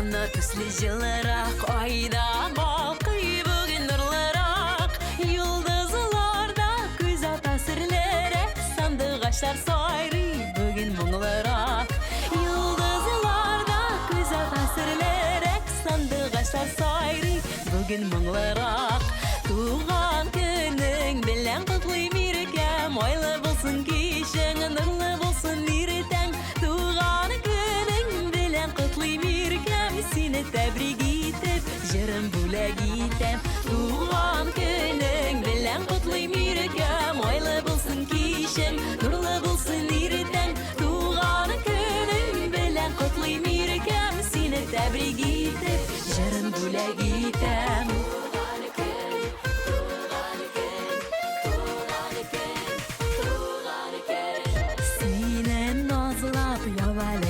Ана төсле жылырақ, айдан балқый бүгін нұрлырақ. Йылдызларда көз атасырлерек, сандығаштар сайрый бүгін мұңлырақ. Йылдызларда көз атасырлерек, сандығаштар сайрый бүгін мұңлырақ. Туған күнің білән құтлый мерекем, ойлы болсын кешің, нұрлы болсын ертең. Туған күнің білән құтлый мерекем, сені тәбрик етіп, жырым бүләк етем. Туған күнің білән құтлый мерекем, ойлы болсын кешің, нұрлы болсын ертең. Туған күнің білән құтлый мерекем, сені тәбрик етіп, жырым бүләк етем.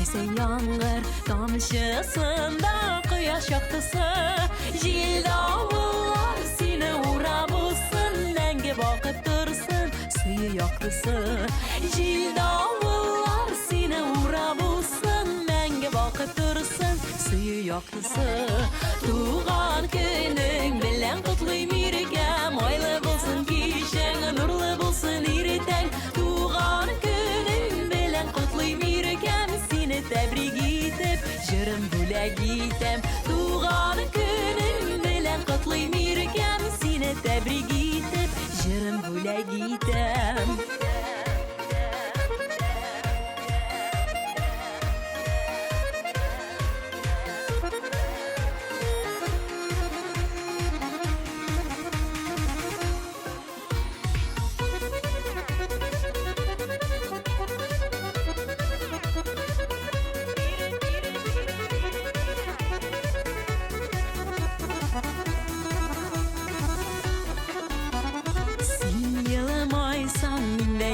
Sen yağmur tamşısında kıyaş yaktısı, jil davullar seni uğramışsın, nenge bakıp dursun suyu yaktısı. Jil davullar seni uğramışsın, nenge bakıp dursun suyu yaktısı. Tuğan günün bilen kutluy merkem, oylı bulsun kişen, nurlu bulsun erten. Tuğan günün bilen kutluy merkem, seni tebrik etip, jırım бүләк етем. Туған күнің білән құтлый мерекем, сені тәбрик етіп, жырым бүләк етем.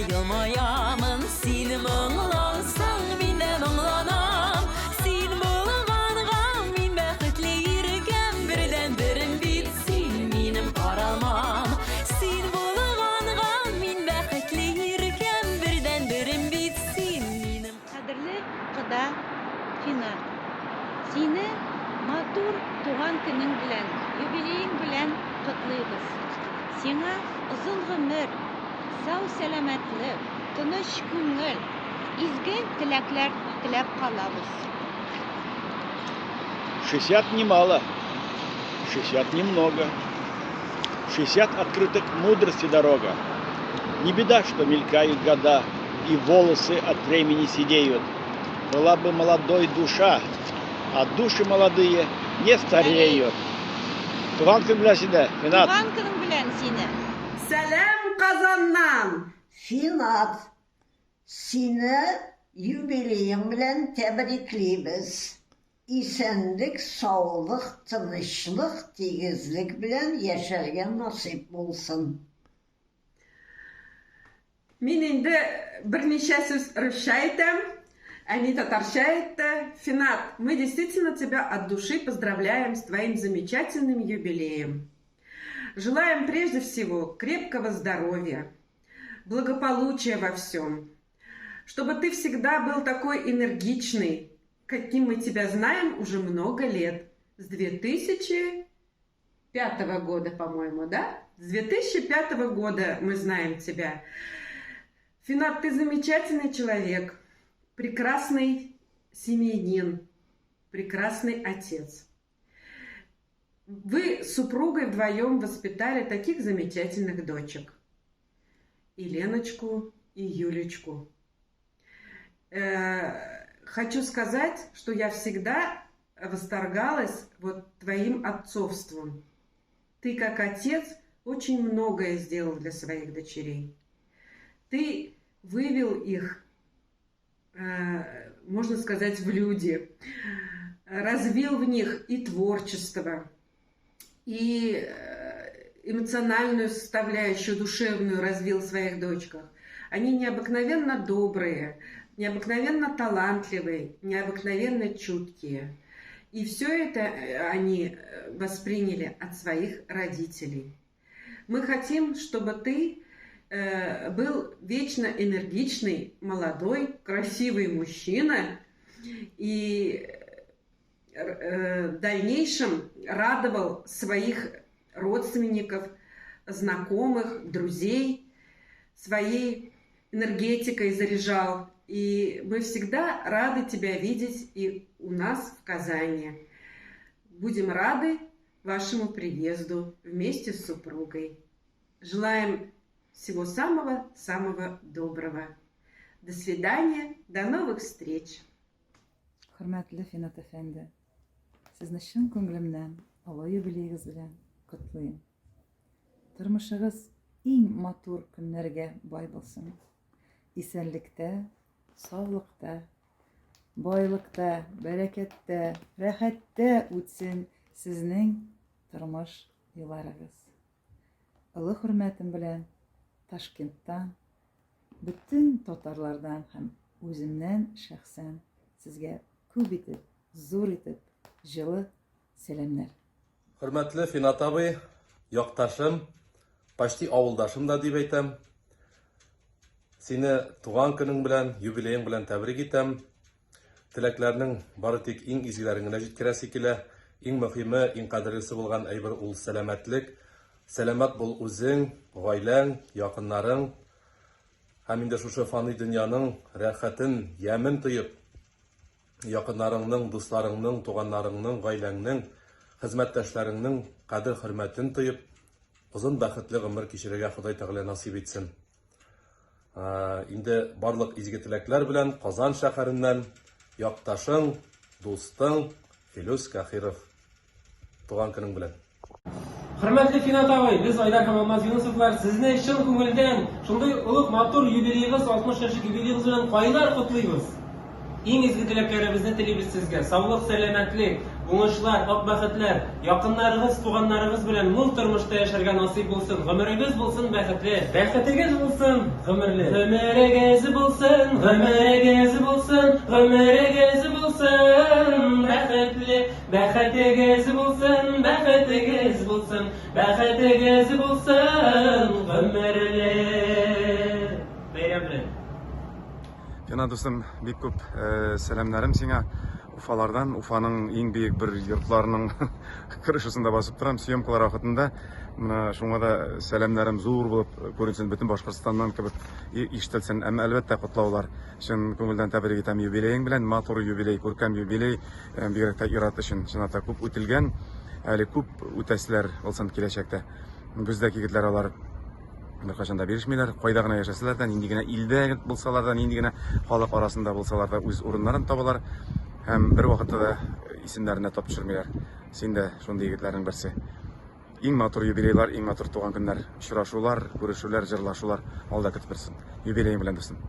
Yılmayamın, sen мұңлансаң, мен де мұңланам. Сен мұңланғанға, мен бақытлы еркем, бірден бірім бітсін, менің қаралмам. Сен мұңланғанға, мен бақытлы еркем, бірден бірім бітсін, менің. Қадірлі құда Финат, сені матур туған күнің білән, юбилейің білән құтлыйбыз. Сеңа ұзын ғұмыр, сау сәламәтлек, тыныч күңел, изге теләкләр теләп калабыз. 60 немало, 60 немного. 60 открыток мудрости дорога. Не беда, что мелькают года, и волосы от времени седеют. Была бы молодой душа, а души молодые не стареют. Туган күн белән сине, Финат. Туган күнең белән сине. Selam Kazan'dan. Finat, seni юбилейің bilen tebrikliyiz. İsenlik, sağlık, tınışlık, tigizlik bilen yaşargen nasip olsun. Мен енді бірнеше сөз русша айтам, они татарша айтты. Финат, мы действительно тебя от души поздравляем с твоим замечательным юбилеем. Желаем прежде всего крепкого здоровья, благополучия во всем, чтобы ты всегда был такой энергичный, каким мы тебя знаем уже много лет. С 2005 года, по-моему, да? С 2005 года мы знаем тебя. Финат, ты замечательный человек, прекрасный семьянин, прекрасный отец. Вы с супругой вдвоем воспитали таких замечательных дочек. И Леночку, и Юлечку. Хочу сказать, что я всегда восторгалась вот твоим отцовством. Ты как отец очень многое сделал для своих дочерей. Ты вывел их, можно сказать, в люди, развил в них и творчество, и эмоциональную составляющую, душевную развил в своих дочках. Они необыкновенно добрые, необыкновенно талантливые, необыкновенно чуткие. И все это они восприняли от своих родителей. Мы хотим, чтобы ты был вечно энергичный, молодой, красивый мужчина. И в дальнейшем радовал своих родственников, знакомых, друзей, своей энергетикой заряжал. И мы всегда рады тебя видеть и у нас в Казани. Будем рады вашему приезду вместе с супругой. Желаем всего самого-самого доброго. До свидания, до новых встреч. Hörmətli Finat əfəndi, sizni şın көңілімнен Ала юбилейгіз белән котлыйм. Тормышыгыз иң матур көннәргә бай булсын. Исәнлектә, саулыкта, байлыкта, бәрәкәттә, рәхәттә үтсен сезнең тормыш елларыгыз. Олы хөрмәтем белән Ташкенттан, bütün татарлардан һәм үземнән шәхсән сезгә күп итеп, зур итеп, җылы сәламнар. Хөрмәтле Финат абый, якташым, почти авылдашым да дип әйтәм. Сине туган көнең белән, юбилеең белән тәбрик итәм. Теләкләрнең бары тик иң изгеләрен генә җиткерәсе килә. Иң мөһиме, иң кадерлесе булган әйбер ул сәламәтлек. Сәламәт бул үзең, гаиләң, якыннарың. Һәм инде шушы фани дөньяның рәхәтен, ямен тоеп, якыннарыңның, дусларыңның, туганнарыңның, гаиләңнең, хезмәттәшләреңнең кадер-хөрмәтен тоеп, озын бәхетле гомер кичерергә Ходай Тәгалә насип итсен. Инде барлык изге теләкләр белән Казан шәһәреннән якташың, дустың Филүс Кахиров. Туган көнең белән. Хөрмәтле Финат абый, без Айдар һәм Алмаз Юнусовлар сезне чын күңелдән шундый улуг матур юбилейгыз, 60 яшьлек юбилейгыз белән кайлар котлыйбыз. Иң изге теләкләребезне телибез сезгә. Саулык, сәламәтлек, уңышлар, ак бәхетләр, якыннарыгыз, туганнарыгыз белән мул тормышта яшәргә насыйп булсын. Гомерегез булсын бәхетле. Бәхетегез булсын гомерле. Гомерегез булсын, гомерегез булсын, гомерегез булсын бәхетле. Бәхетегез булсын, бәхетегез булсын, бәхетегез булсын гомерле. Бәйрәм белән. Финат дустым, бик күп сәламнарым сиңа. Уфалардан, Уфаның иң бийек бер йортларының крышасында басып торам, съемкалар вакытында. Менә шуңа да сәламнарым зур булып күренсен, бөтен Башкортстаннан кебек ишетелсен. Әмма әлбәттә котлаулар. Чын күңелдән тәбрик итәм юбилеең белән, матур юбилей, күркәм юбилей, бигрәк тә ир-ат өчен чынлап күп үтелгән, әле күп үтәселәр булсын киләчәктә. Бездәге егетләр алар беркайчан да бирешмиләр, кайда гына яшәсәләр дә, нинди генә илдә булсалар да, нинди генә халык арасында булсалар да үз урыннарын табалар. Һәм бер вакытта да исемнәренә тап төшермиләр. Син дә шундый егетләрнең берсе. Иң матур юбилейлар, иң матур туган көннәр, очрашулар, күрешүләр, җырлашулар алда көтеп торсын. Юбилеең белән дустым.